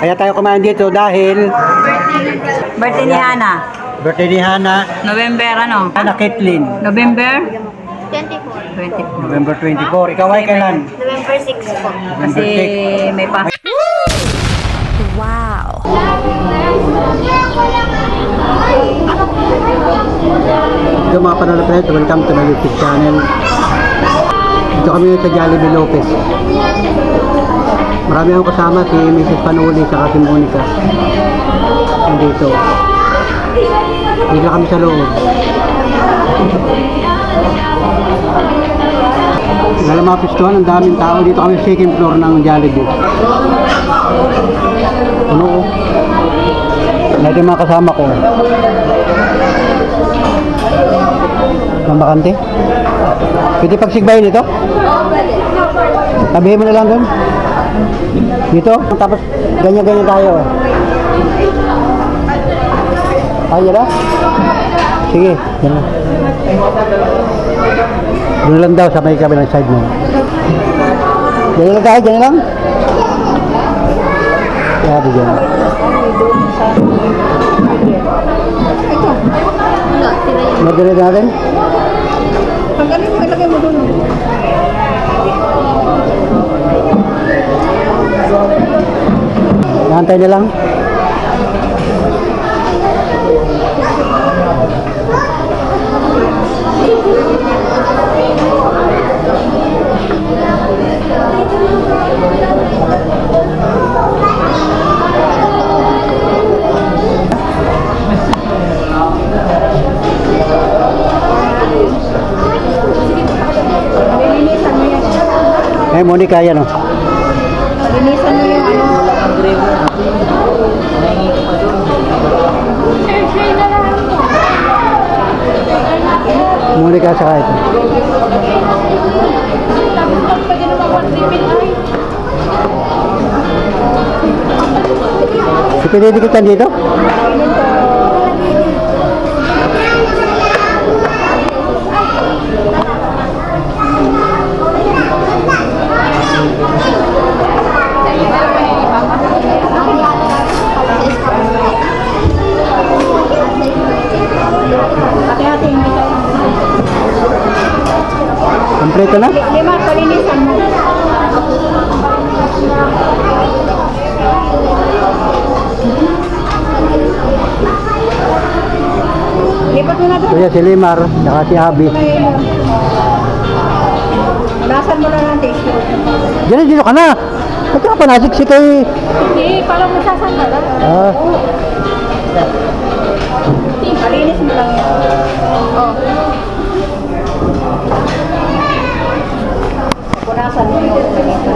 Kaya tayo kumain dito dahil Birthday ni Hana. birthday ni Hana, November ano? Hana Caitlin. November 24. 24. November 24. Ikaw ay kailan? November 6 po. Kasi may pa. Ito mga panonood friends, welcome to my YouTube channel. Dito kami sa Jollibee Lopez. Marami akong kasama, si Mrs. Panuli sa si Monica. Dito. Dito kami sa loob. Alam mga pistuhan, ang daming tao. Dito kami sa second floor ng Jollibee. Ano ko? Ito yung mga kasama ko. Mamakante? Pwede pagsigbayin dito? Tabihin mo na lang doon. Dito? Tapos ganyan-ganyan tayo. Ay, yan. Sige, yan lang. Doon lang daw sa may kabilang side mo. Ganyan lang tayo, ganyan lang. Sabi dyan. Magalit natin? Pagaling mo, ilagay mo doon. Nantay na lang. Eh, Monica, yan o. Palinisan mo yung ano. Monica, saka ito. Ipinidikit dito? Kompleto na? Lima, palinisan mo. Lipat mo na doon. Kuya, si Limar, saka si Abby. Lasan mo lang ang tissue. Diyan, dito ka na. Ba't ka pa nasiksik kay... Hindi, pala mo sasanda lang. Ah, Palinis mo lang yan. Oh. Punasan mo yung ganito.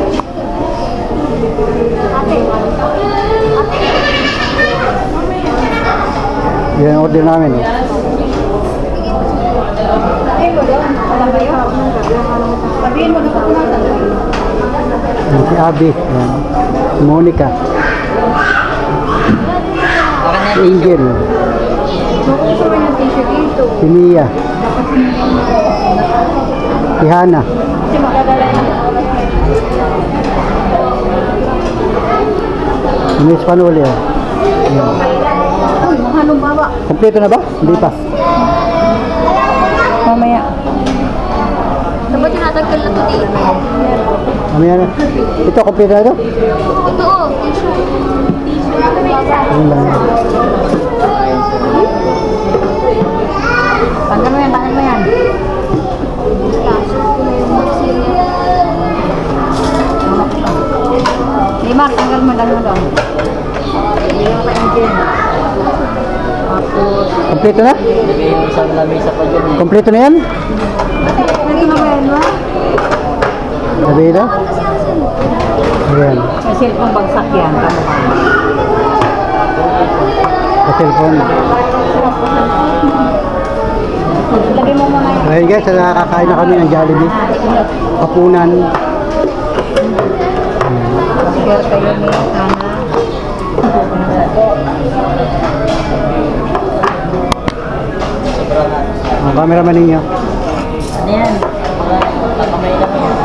yan ang order namin. Eh. Sabihin mo doon. Alam ba yun? Sabihin mo doon. Punasan mo. Yan, si Abby. Yan. Si Monica. Si Angel. Gusto mo yung tissue dito. Si Mia. Si Hana. Kasi makadala na. Si Miss Panuli. Oh. Yan. Uy, mahalong baba. Kompleto na ba? Hindi pa. Mamaya. Dapat tinataggal na ito dito. Mamaya na. Ito, kompleto na ito? Ito oh, tissue. Yan lang. Tanggal mo yan, tanggal mo yan. Limar, tanggal mo lang mo doon. Ilang pa yung gin. Tapos, Kompleto na? Kompleto na yan? naging mo yan ba? Sabi na? Ayan. May cellphone bagsak yan. Sa cellphone. Lagay mo muna yan. Ayun guys, nakakain na kami ng Jollibee. Kapunan. Share kayo ni Hana. Ang cameraman ninyo. Ano yan? Kakamay lang yan.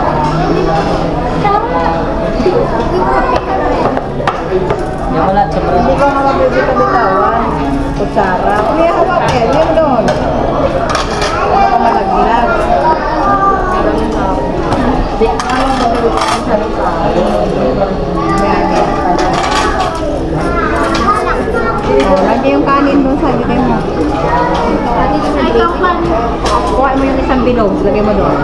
Yung wala, sobrang. Hindi ko nga mabibig ka bitawan. Kutsara. Kung may hawak yan, yun doon. Wala ka malaglag. Hindi ko nga mabibig ka sa lupa. Yan, yan. Lagyan yung kanin doon sa bigay mo. Kuha mo yung isang bilog, lagay mo doon.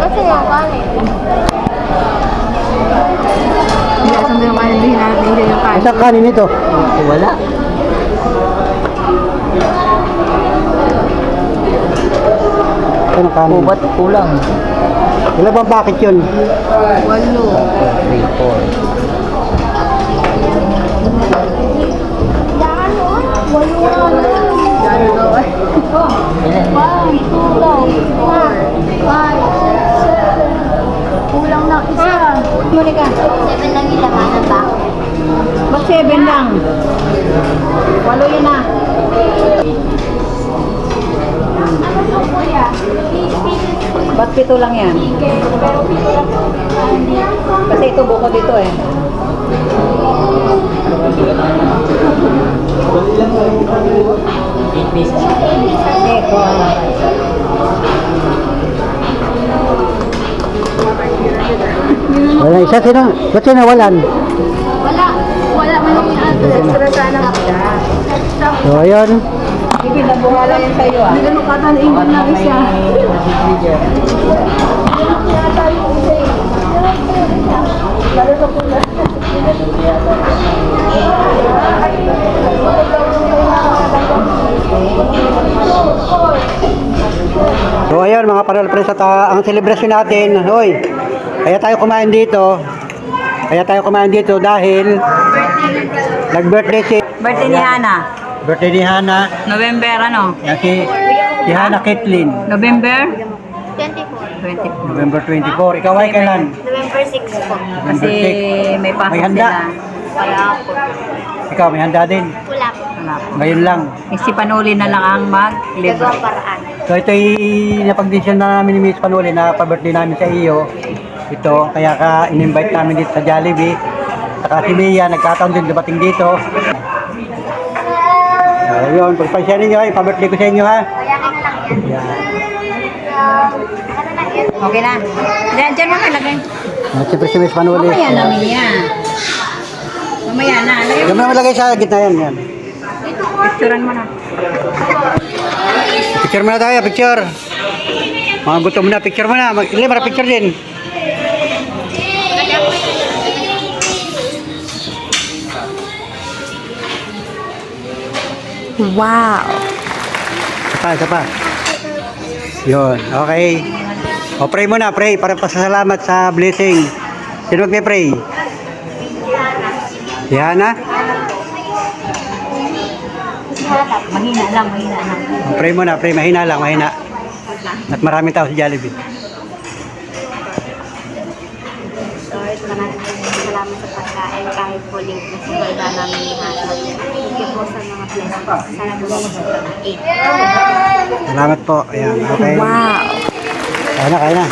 Kasi yung kanin. Hindi, asan ba yung kanin? Hindi natin hindi yung kanin. Isang kanin ito. Wala. Ano kanin? Ba't kulang? Ilan bang packet yun? 8. 3, 4. Kulang na isa. Monica, 7 lang yung lamanan ba? ba't 7 lang? 8 yun na. Ba't 7 lang yan? Kasi ito buko dito eh. Ito. Wala isa sila. Ba't sila nawalan? Wala. Wala man yung address. Extra sana. So, ayun. Ipinabuhala yan sa'yo ah. Hindi ganun katanin na isa. So, ayun mga parol-pres at ang celebration natin. Hoy, kaya tayo kumain dito. Kaya tayo kumain dito dahil nag-birthday si Birthday ni Hana. birthday ni Hana. November ano? Yan si Hana Kathleen. November? 24. 20. November 24. Ikaw ay kailan? November 6 po. Kasi may pasok May handa. sila. Wala po. Ikaw may handa din. Wala po. Wala po. Ngayon lang. Eh, si Panuli na lang ang mag-libre. Gagawang paraan. So ito ay napag-decision na namin ni Miss Panuli na pa-birthday namin sa iyo. Ito, kaya ka in-invite namin dito sa Jollibee. Saka si Mia, nagkataon din dumating dito. Ayun, pagpasya ninyo ay pa-birthday ko sa inyo ha. Kaya ka na lang yan. Ano na yan? Okay na. Diyan mo kalagay. At siyempre si Miss Panuli. Mamaya na, Mia. Mamaya na. Lagay Diyan mo naman lagay sa gitna yan. Yan. picturean mo na. Picture muna tayo, picture. Mga gutom na, picture muna. Ili, mara picture din. Wow. Isa pa. Yun, okay. O, pray muna, pray. Para pasasalamat sa blessing. Sino magpe-pray? Si Hana? Mahina lang, mahina lang. O, pray muna, pray. Mahina lang, mahina. At maraming tao sa Jollibee. Lord, maraming salamat sa pagkain kahit po link na sa balda namin ni Hana. Thank you po sa mga blessings. Sana po sa pagkain. Salamat po. Ayan, okay. Wow. Kaya na.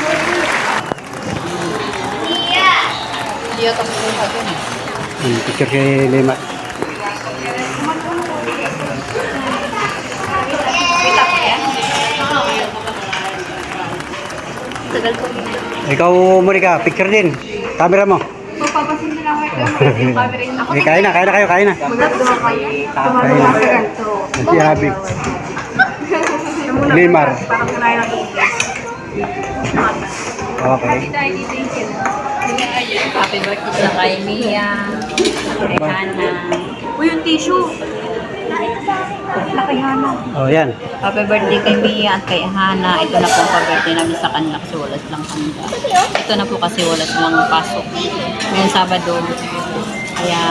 Picture si Lima. Tagal po. Ikaw, Monica, picture din. Camera mo. Papapasin din ako ito. Okay, kain na kayo, kain na. Kain na. Si Abby. Limar. Okay. Happy birthday sa kay Mia. Kay Hana. Uy, yung tissue. Kay Hana. Oh, yan. Happy birthday kay Mia at kay Hana. Ito na po ang pa-birthday namin sa kanila kasi wala silang handa. Ito na po kasi wala silang pasok. Ngayong Sabado. Kaya,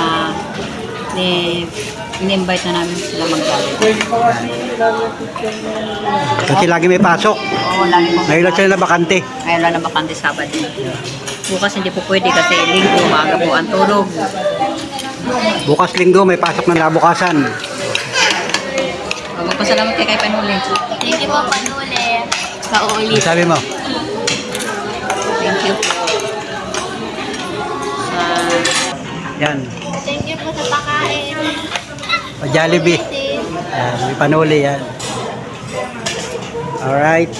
in-invite na namin sila mag-Jollibee. Kasi lagi may pasok. Oo, lagi po. Ngayon lang sila na bakante. Ngayon lang na bakante Sabado. Bukas hindi po pwede kasi linggo, maaga po ang tulog. Bukas linggo may pasok ng labukasan. Magpasalamat kay Panuli. Thank you po, Panuli. Sa Ano uulit. sabi mo? Thank you. Yan. Thank you po sa pakain. Jollibee. Yan, may panuli yan. Alright.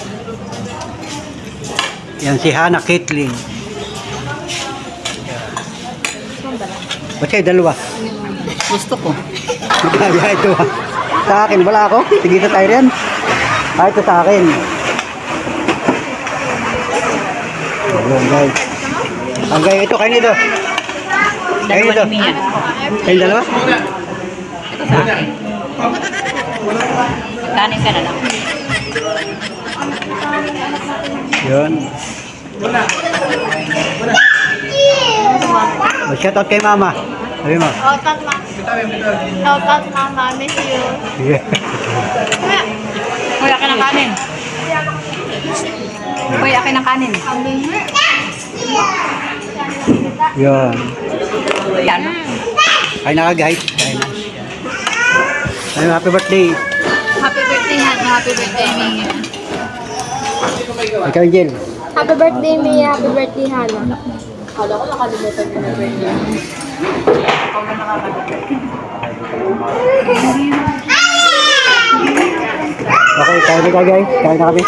Yan si Hana Caitlin. Ba't kayo dalawa? Gusto ko. Kaya ito. Sa akin, wala ako. Sige sa tayo rin. Ito sa akin. Ayan guys. Ang guys, ito kayo nito. Kayo nito. Dalawa ni Mia. Kayo dalawa? Ito sa akin. Kanin ka na lang. Yun. Shout out kay mama. Sabi mo. Shoutout, ma. Shoutout, mama. Miss you. Sige. Uy, akin ang kanin. Uy, akin ang kanin. Yun. Yan. Kain na ka guys. Kain na. Ayun, happy birthday. Happy birthday, Hana. Happy birthday, Mia. Ikaw, Angel. Happy birthday, Mia. Happy birthday, Hana. Kala ko nakalimutan mo na birthday. Ako na Okay, kain na ka guys. Kain na kami.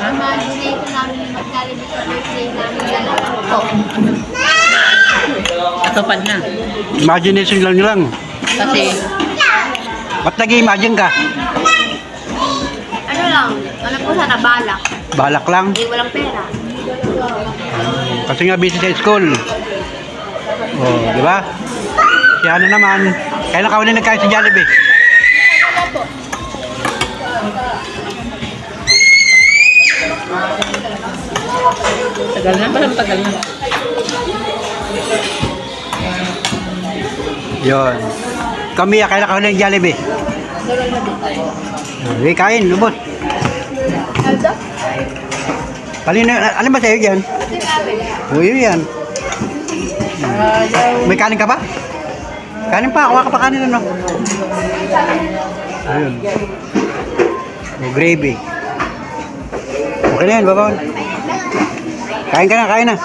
Imagine ko namin yung mag-Jollibee sa birthday namin dalawa. Natupad na. Imagination lang lang. Kasi, Ba't nag-imagine ka? Ano lang, ano po sana, balak. Balak lang. Hindi, walang pera. Kasi nga busy sa school. Oh, di ba? Si ano naman, kailan ka uli nagkain sa Jollibee? tagal na. Parang tagal na. Yun. Kami, kailan ka uli ng Jollibee? Hindi, kain, lubos. Kanina, ano ba sa'yo dyan? O, yun yan. May kanin ka pa? Kanin pa, kuha ka pa kanin ano? Ayun. O, gravy. Okay na yan, babawan. Kain ka na, kain na.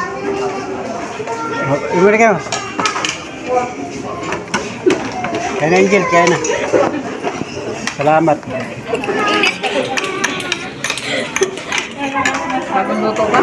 Ibu na kayo. Kain na, Angel, kain na. Salamat. Bagong luto pa.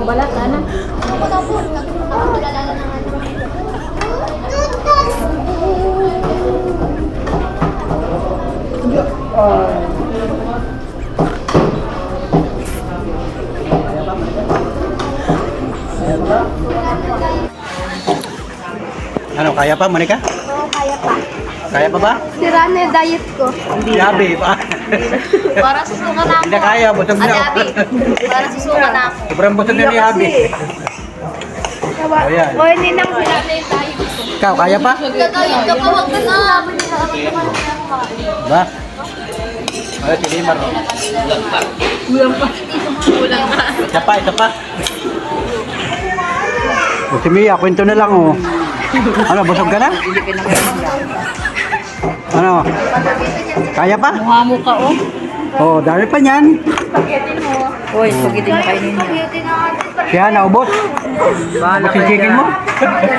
Balat ka na. Ako daw po, nagpapalala na nga. Ano, kaya pa, Monica? Oo, kaya pa. Kaya pa ba? Sira na yung diet ko. Yabi pa. Para susuka na ako. Hindi na kaya, busog na. Yabi. Para susuka na ako. Sobrang busog na ni Yabi. Ayan. O, hindi nang sira na yung diet ko. Ikaw, kaya pa? Gagawin ka pa, wag ka na. Ba? Ano, si Limar. Kulang pa. Isa pa, isa pa. O, si Mia, kwento na lang, oh. Ano, busog ka na? Ano? Kaya pa? Mukha mo ka, oh. Oh, dami pa niyan. Uy, spaghetti mo kainin niya. Siya, naubos. Bahala Ubos yung chicken mo.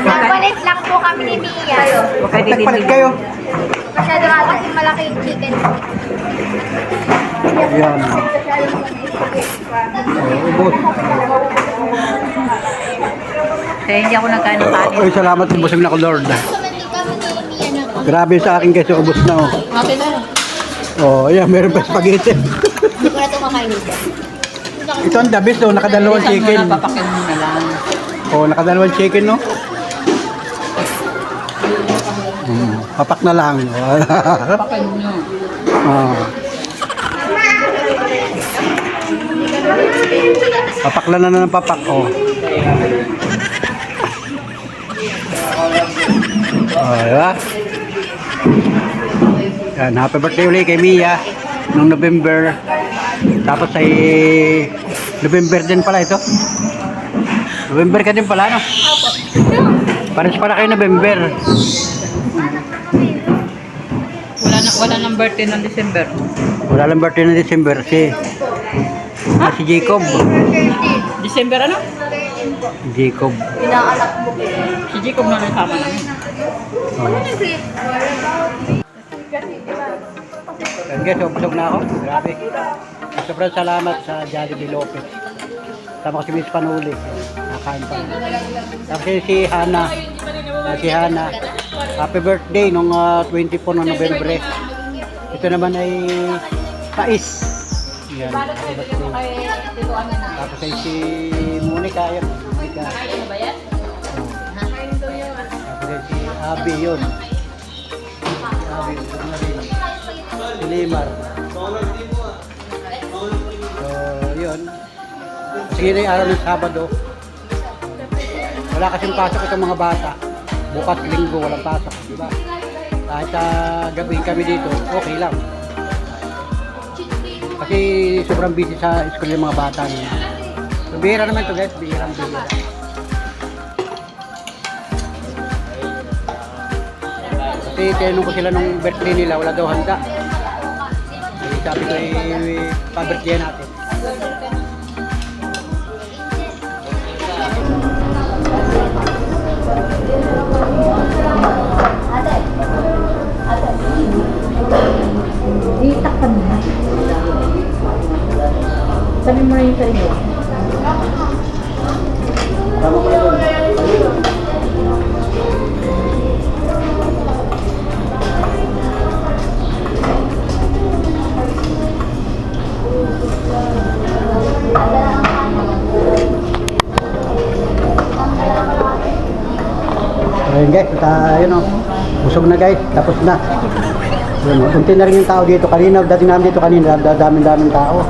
Nagpalit lang po kami ni Mia. Nagpalit kayo. Masyado nga kasi malaki yung chicken. Ayan. Oh, ubos. Kaya hindi ako nagkain ng kanin. Oy, salamat po, busog na ko, Lord. Grabe sa akin kasi ubos na, oh. Okay na. Oh, ayan, meron pa spaghetti. Hindi ko na ito makainin. Ito ang the best, oh. Nakadalawang Bilisan mo chicken. na, papakin mo na lang. Oh, nakadalawang chicken, no? Mm. Papak na lang. Pakin nyo. Oh. Papaklan na ng papak, oh. Oh, diba? Yan, happy birthday ulit kay Mia noong November. Tapos ay November din pala ito. November ka din pala, no? Pares pala kayo November. Wala nang birthday ng December. Wala lang birthday ng December si Jacob. December ano? Jacob. Si Jacob na nasama namin. Oh. Yan guys, busog na ako. Grabe. Sobrang salamat sa Jollibee Lopez. Tama ko si Miss Panuli. Nakain pa. Tapos si Hana. Si Hana. Happy birthday nung 24 ng November. Ito naman ay Pais. Yan. Happy birthday. Tapos ay si Monica. Yan. Monica. Oh. Tapos ay si Abby yun. Abby. Si Limar. So, yun. Sige na yung araw ng Sabado. Wala kasing pasok itong mga bata. Bukas linggo, walang pasok. Diba? Kahit gabihin kami dito, okay lang. Kasi sobrang busy sa school yung mga bata niya. So, bihira naman ito guys. Bihira. Kasi tinanong ko sila nung birthday nila, wala daw handa. Sabi ko pa-birthday natin. Itakpan mo na. Sabi mo na yung sarili. Ayun guys, yun o. Busog na guys, tapos na. Yun, kunti na rin yung tao dito. Kanina, dating namin dito kanina, daming tao.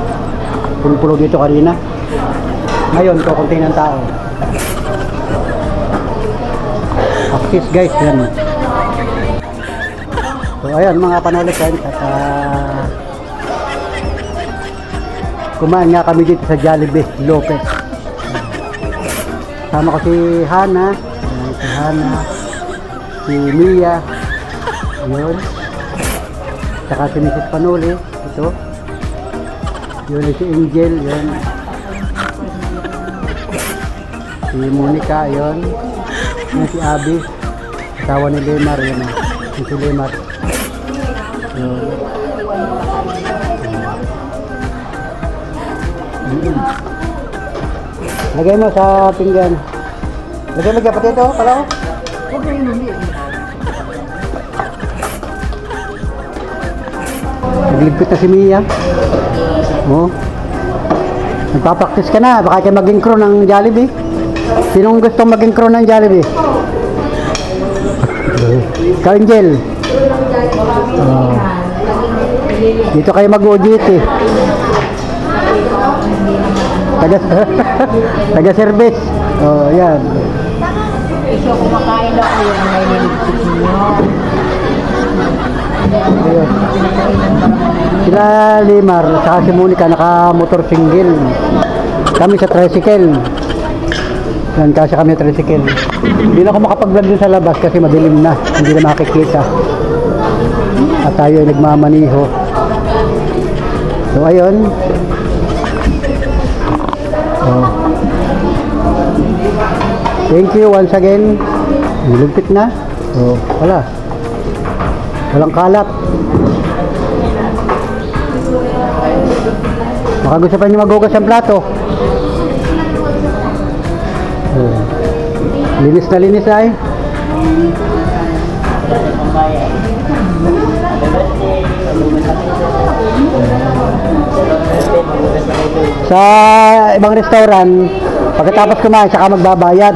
Pulo-pulo dito kanina. Ngayon, kunti ng tao. Aksis guys, yan. So ayun mga panolik guys, at kumain nga kami dito sa Jollibee Lopez. Sama ko si Hana. Si Hana, si Mia, yun, saka si Mrs. Panuli, ito, yun si Angel, yun, si Monica, yun, si Abby, asawa ni Limar, yun, si Limar, yun, lagay mo sa pinggan. Lagyan pati ito, pala ko. Huwag na yun. Nagligpit na si Mia. Oh. Nagpapraktis ka na, baka kayo maging crew ng Jollibee. Sinong gustong maging crew ng Jollibee? Ikaw, Angel. Oh. Dito kayo mag-OJT. Taga-service. Oh, yan. Ito kumakain daw ko yung may niligpit ninyo. Ayun. Sila Limar, saka si Monica naka-motor single. Kami sa tricycle. Yan, kasi kami sa tricycle. Hindi na ako makapag-vlog dun sa labas kasi madilim na. Hindi na makikita. At tayo ay nagmamaniho. So, ayun. Oh. Thank you once again. Nilugpit na. Oh, wala. Walang kalat. Baka gusto pa niyo magugas ang plato. Oh. Linis na linis ay. Sa ibang restaurant, pagkatapos kumain, saka magbabayad.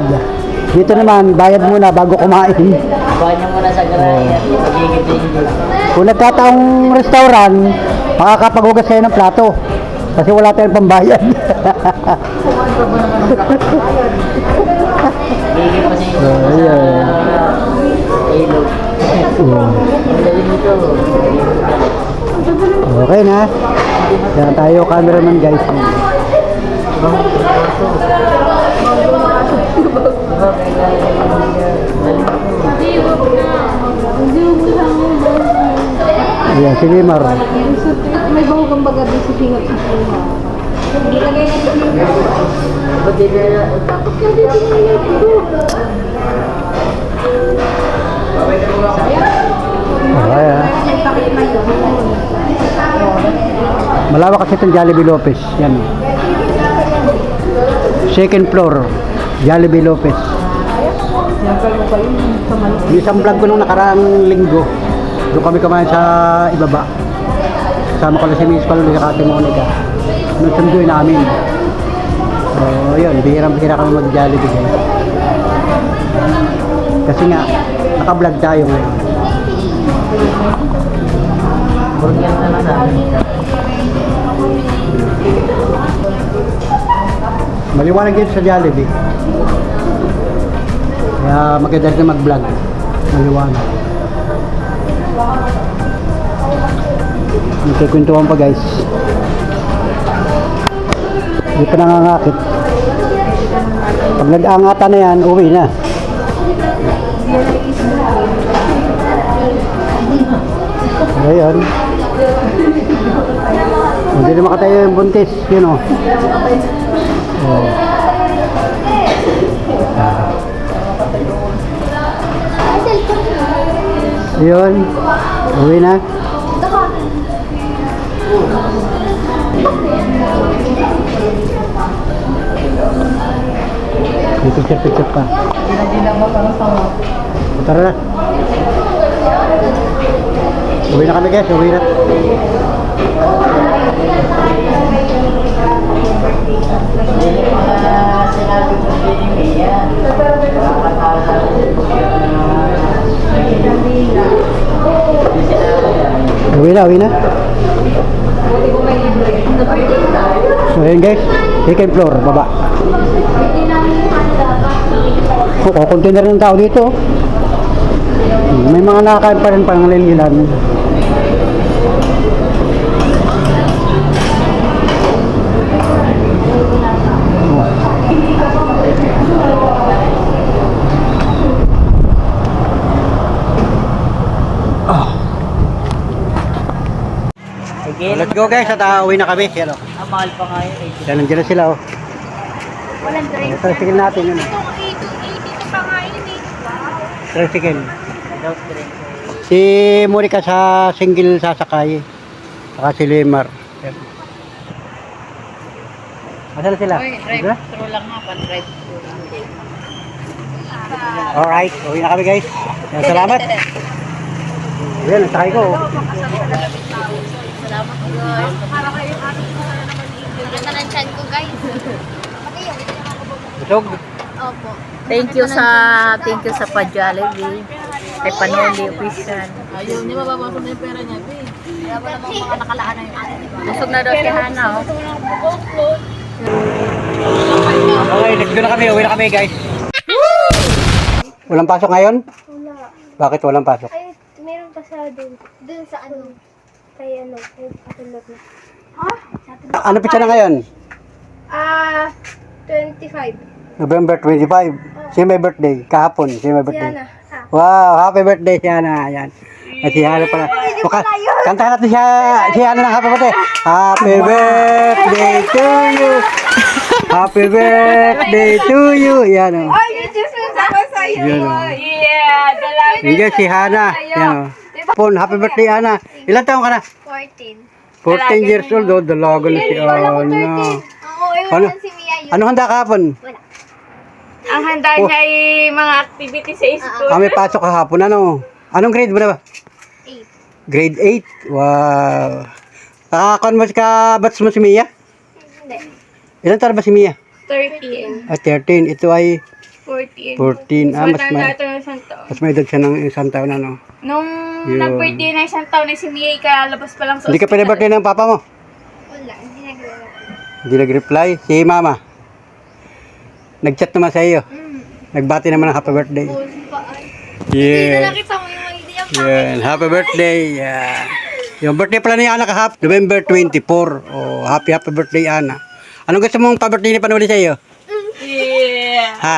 Dito naman, bayad muna bago kumain. Buhay niyo muna sa garaya. Kung nagkataong restaurant, makakapaghugas kayo ng plato. Kasi wala tayong pambayad. Bigyan pa siya Oh, ayan. ilog. Ang galing nito. Okay na. Yan tayo, cameraman guys. Ayan, si Limar. May bago kang baga din si Pingat sa puha. Ilagay na ito. Ba't di na tapos ka din Okay, ah. Malawak kasi itong Jollibee Lopez. Yan. Second floor, Jollibee Lopez. Yung isang vlog ko nung nakaraang linggo, doon kami kumain sa ibaba. Kasama ko na si Miss Paluli at Ate Monica. Nung sunduin namin. So, yun, bihirang-bihira kami mag-Jollibee. Kasi nga, naka-vlog tayo ngayon. Burger na lang sa amin. Maliwanag dito sa Jollibee. Kaya maganda rin mag-vlog. Maliwanag. Magkikwentuhan pa guys. Hindi pa nangangakit. Pag nag-angatan na yan, uwi na. Ayan. Hindi na makatayo yung buntis. Yun o. Oh. Yun. Uwi na. May picture pa. Tara na. Uwi na kami guys. Uwi na. Sinabi ko si Mia. Uwi na, uwi na. So yun guys, second floor, baba. Oh, container ng tao dito. May mga nakakain pa rin pang lililan. Sige. Let's go guys, at uwi na kami. Yan o. Ang mahal pa nga yun. Yan, nandiyan na sila o. Walang drink. Tricycle natin yun o. Dito pa nga yun eh. Tricycle. Without drink. Si Monica sa single sasakay. Saka si Limar. Yan. Asan na sila? Diba? Through lang nga, pan-drive through lang. Alright, uwi na kami guys. Yan, salamat. Yan, nasakay ko. Salamat guys. Para kayo Ganda ng chan ko guys. Busog. Opo. Thank you sa pa-Jollibee. Kay Panoli Official. Ayun, di ba babasok na yung pera niya, Bi? Kaya ba namang mga nakalaan na yung atin, di ba? Busog na daw si Hana, oh. Okay, let's go na kami. Uwi na kami guys. Walang pasok ngayon? Wala. Bakit walang pasok? Ay, meron pa sa dun. Dun sa ano. Kay ano, kay patulog na. Ano pitsa na ngayon? 25. November 25. Siya may birthday. Kahapon, siya may birthday. Yana. Wow, happy birthday si Hana. Ayan. At si Hana pala. Kantahan natin si Hana ng happy birthday. Happy birthday to you. Happy birthday to you. Yan o. Ay, you just sama sa'yo. Yan o. Yeah, dalawa. Yan si Hana. Yan o. Pon, happy birthday Hana. Ilan taong ka na? 14. 14 years old. Oh, dalaga na si Hana. Oo, Ano? iwan si Mia yun. Anong handa kahapon? Wala. Ang handa niya ay mga activity sa school. Kami pasok kahapon. Ano? Anong grade mo na ba? 8. Grade 8. Wow. Nakakon mo ka batch mo si Mia? Hindi. Ilan taon ba si Mia? 13, Ah, 13. Ito ay 14. 14. Ah, Mas matanda mas ito ng isang taon. may edad siya ng isang taon, ano? Nung Yun. nag-birthday na isang taon na si Mia, kaya labas pa lang sa Hindi ka ospital. pinabirthday ng papa mo? Wala, hindi nag-reply. Hindi nag-reply. Si mama. Nag-chat naman sa iyo. Nagbati naman ng happy birthday. Yeah. Nakita mo yung hindi yung Yan. Happy birthday. Yeah. Yung birthday pala ni Ana kahap, November 24. Oh, happy birthday, Ana. Anong gusto mong pa-birthday ni Panuli sa iyo? Yeah. Ha?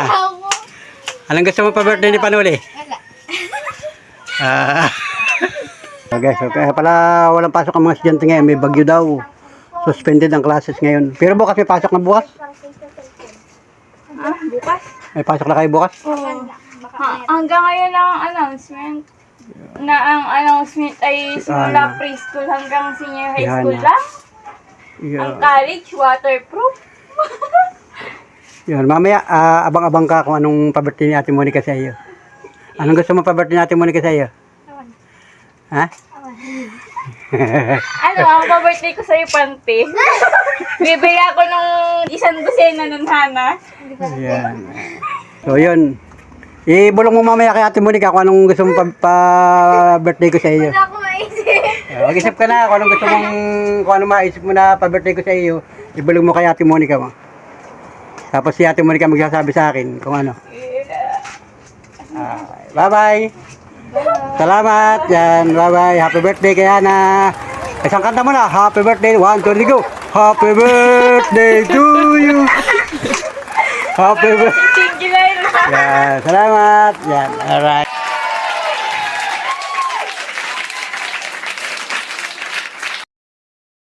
Anong gusto mong pa-birthday ni Panuli? Wala. Ah. Okay, so kaya pala walang pasok ang mga estudyante ngayon. May bagyo daw. Suspended ang classes ngayon. Pero bukas may pasok na bukas. Bukas? May pasok na kayo bukas. Hanggang ngayon ang announcement. Na ang announcement ay simula preschool hanggang senior high school Yan. lang. Ang Yeah. college, waterproof. Yun, mamaya abang-abang ka kung anong pa-birthday ni Ate Monica sa iyo. Anong gusto mo pa-birthday ni Ate Monica sa iyo? Ha? Ano, ang pa-birthday ko sa'yo, Pante. Bibili ako ng isang dosena nun, Hana. Yan. So yun. Ibulong mo mamaya kay Ate Monica kung anong gusto mong pa-birthday ko sa iyo. Wala ako maisip. Mag-isip ka na kung anong gusto mong, kung anong maisip mo na pa-birthday ko sa iyo. Ibulong mo kay Ate Monica mo. Tapos si Ate Monica magsasabi sa akin kung ano. Bye-bye. Salamat. Yan. Bye-bye. Happy birthday kay Ana. Isang kanta mo na. Happy birthday. 1, 2, 3, go. Happy birthday to you. Happy birthday. Thank you, Lyra. Yan. Salamat. Yan. Alright.